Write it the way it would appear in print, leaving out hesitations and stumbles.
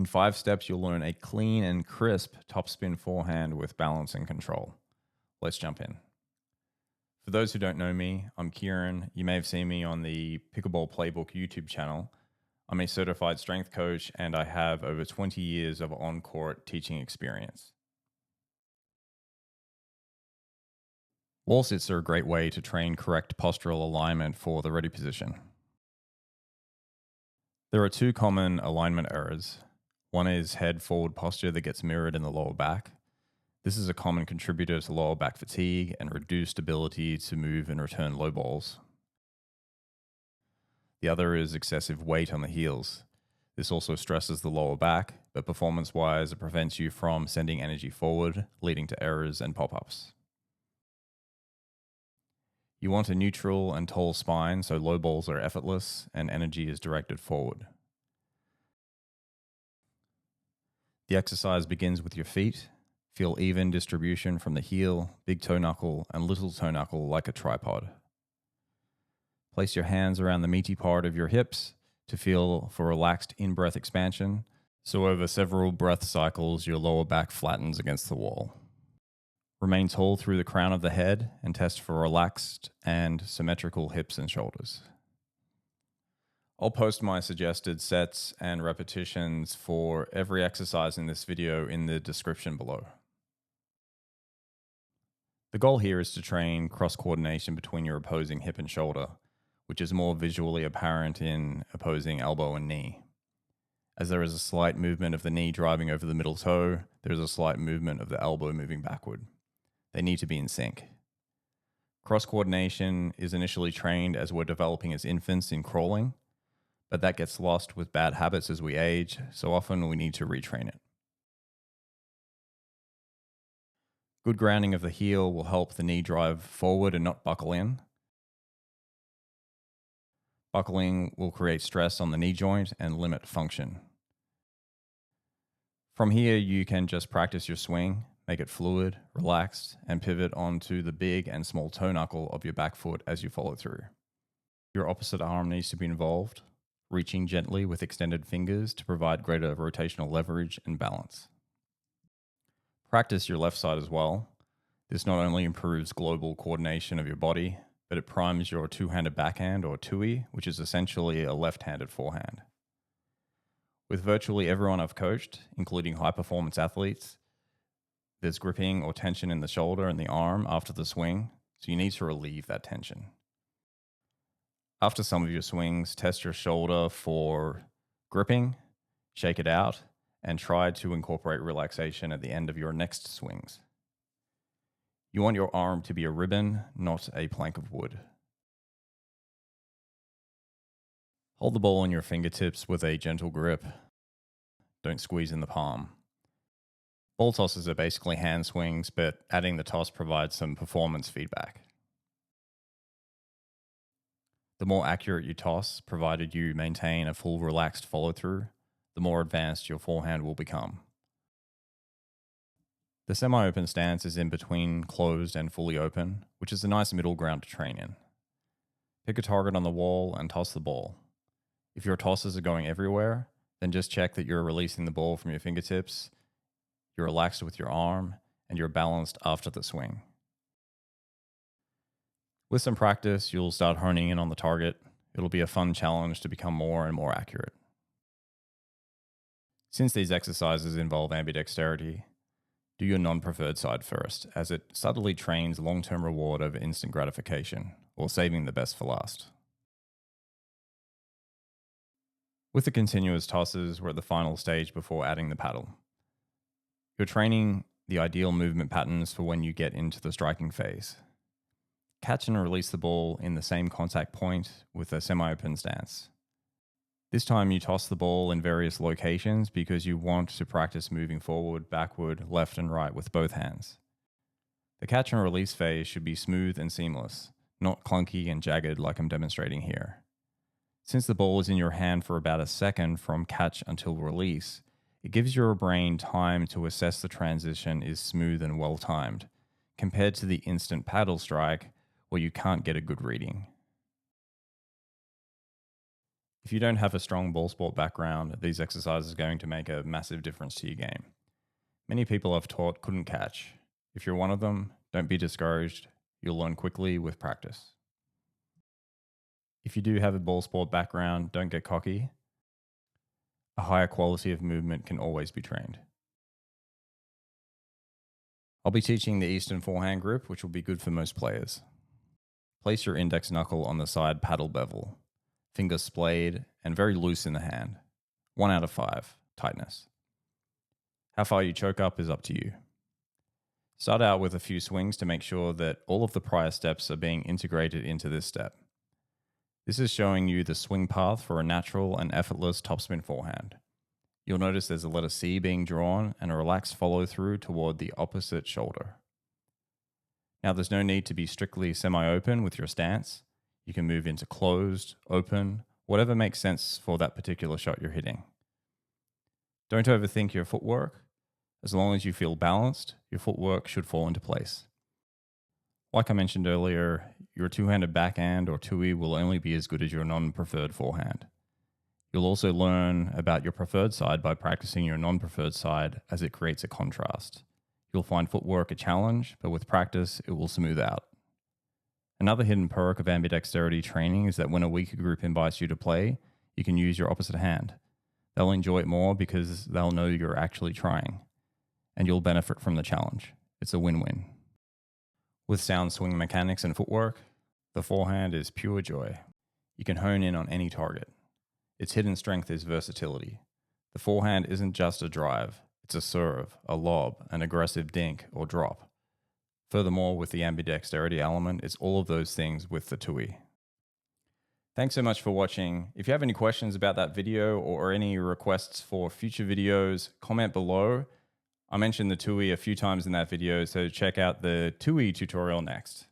In 5 steps, you'll learn a clean and crisp topspin forehand with balance and control. Let's jump in. For those who don't know me, I'm Kieran. You may have seen me on the Pickleball Playbook YouTube channel. I'm a certified strength coach and I have over 20 years of on-court teaching experience. Wall sits are a great way to train correct postural alignment for the ready position. There are 2 common alignment errors. One is head forward posture that gets mirrored in the lower back. This is a common contributor to lower back fatigue and reduced ability to move and return low balls. The other is excessive weight on the heels. This also stresses the lower back, but performance-wise, it prevents you from sending energy forward, leading to errors and pop-ups. You want a neutral and tall spine so low balls are effortless and energy is directed forward. The exercise begins with your feet. Feel even distribution from the heel, big toe knuckle, and little toe knuckle like a tripod. Place your hands around the meaty part of your hips to feel for relaxed in-breath expansion, so over several breath cycles your lower back flattens against the wall. Remain tall through the crown of the head and test for relaxed and symmetrical hips and shoulders. I'll post my suggested sets and repetitions for every exercise in this video in the description below. The goal here is to train cross-coordination between your opposing hip and shoulder, which is more visually apparent in opposing elbow and knee. As there is a slight movement of the knee driving over the middle toe, there is a slight movement of the elbow moving backward. They need to be in sync. Cross-coordination is initially trained as we're developing as infants in crawling, but that gets lost with bad habits as we age, so often we need to retrain it. Good grounding of the heel will help the knee drive forward and not buckle in. Buckling will create stress on the knee joint and limit function. From here, you can just practice your swing, make it fluid, relaxed, and pivot onto the big and small toe knuckle of your back foot as you follow through. Your opposite arm needs to be involved, reaching gently with extended fingers to provide greater rotational leverage and balance. Practice your left side as well. This not only improves global coordination of your body, but it primes your two-handed backhand or tui, which is essentially a left-handed forehand. With virtually everyone I've coached, including high-performance athletes, there's gripping or tension in the shoulder and the arm after the swing, so you need to relieve that tension. After some of your swings, test your shoulder for gripping, shake it out, and try to incorporate relaxation at the end of your next swings. You want your arm to be a ribbon, not a plank of wood. Hold the ball in your fingertips with a gentle grip. Don't squeeze in the palm. Ball tosses are basically hand swings, but adding the toss provides some performance feedback. The more accurate you toss, provided you maintain a full relaxed follow-through, the more advanced your forehand will become. The semi-open stance is in between closed and fully open, which is a nice middle ground to train in. Pick a target on the wall and toss the ball. If your tosses are going everywhere, then just check that you're releasing the ball from your fingertips, you're relaxed with your arm, and you're balanced after the swing. With some practice, you'll start honing in on the target. It'll be a fun challenge to become more and more accurate. Since these exercises involve ambidexterity, do your non-preferred side first, as it subtly trains long-term reward over instant gratification, or saving the best for last. With the continuous tosses, we're at the final stage before adding the paddle. You're training the ideal movement patterns for when you get into the striking phase. Catch and release the ball in the same contact point with a semi-open stance. This time you toss the ball in various locations because you want to practice moving forward, backward, left and right with both hands. The catch and release phase should be smooth and seamless, not clunky and jagged like I'm demonstrating here. Since the ball is in your hand for about a second from catch until release, it gives your brain time to assess the transition is smooth and well-timed, compared to the instant paddle strike where you can't get a good reading. If you don't have a strong ball sport background, these exercises are going to make a massive difference to your game. Many people I've taught couldn't catch. If you're one of them, don't be discouraged. You'll learn quickly with practice. If you do have a ball sport background, don't get cocky. A higher quality of movement can always be trained. I'll be teaching the Eastern Forehand grip, which will be good for most players. Place your index knuckle on the side paddle bevel, fingers splayed and very loose in the hand. 1 out of 5, tightness. How far you choke up is up to you. Start out with a few swings to make sure that all of the prior steps are being integrated into this step. This is showing you the swing path for a natural and effortless topspin forehand. You'll notice there's a letter C being drawn and a relaxed follow through toward the opposite shoulder. Now there's no need to be strictly semi-open with your stance. You can move into closed, open, whatever makes sense for that particular shot you're hitting. Don't overthink your footwork. As long as you feel balanced, your footwork should fall into place. Like I mentioned earlier, your two-handed backhand or tui will only be as good as your non-preferred forehand. You'll also learn about your preferred side by practicing your non-preferred side, as it creates a contrast. You'll find footwork a challenge, but with practice, it will smooth out. Another hidden perk of ambidexterity training is that when a weaker group invites you to play, you can use your opposite hand. They'll enjoy it more because they'll know you're actually trying, and you'll benefit from the challenge. It's a win-win. With sound swing mechanics and footwork, the forehand is pure joy. You can hone in on any target. Its hidden strength is versatility. The forehand isn't just a drive, it's a serve, a lob, an aggressive dink or drop. Furthermore, with the ambidexterity element, it's all of those things with the tui. Thanks so much for watching. If you have any questions about that video or any requests for future videos, comment below. I mentioned the tui a few times in that video, so check out the tui tutorial next.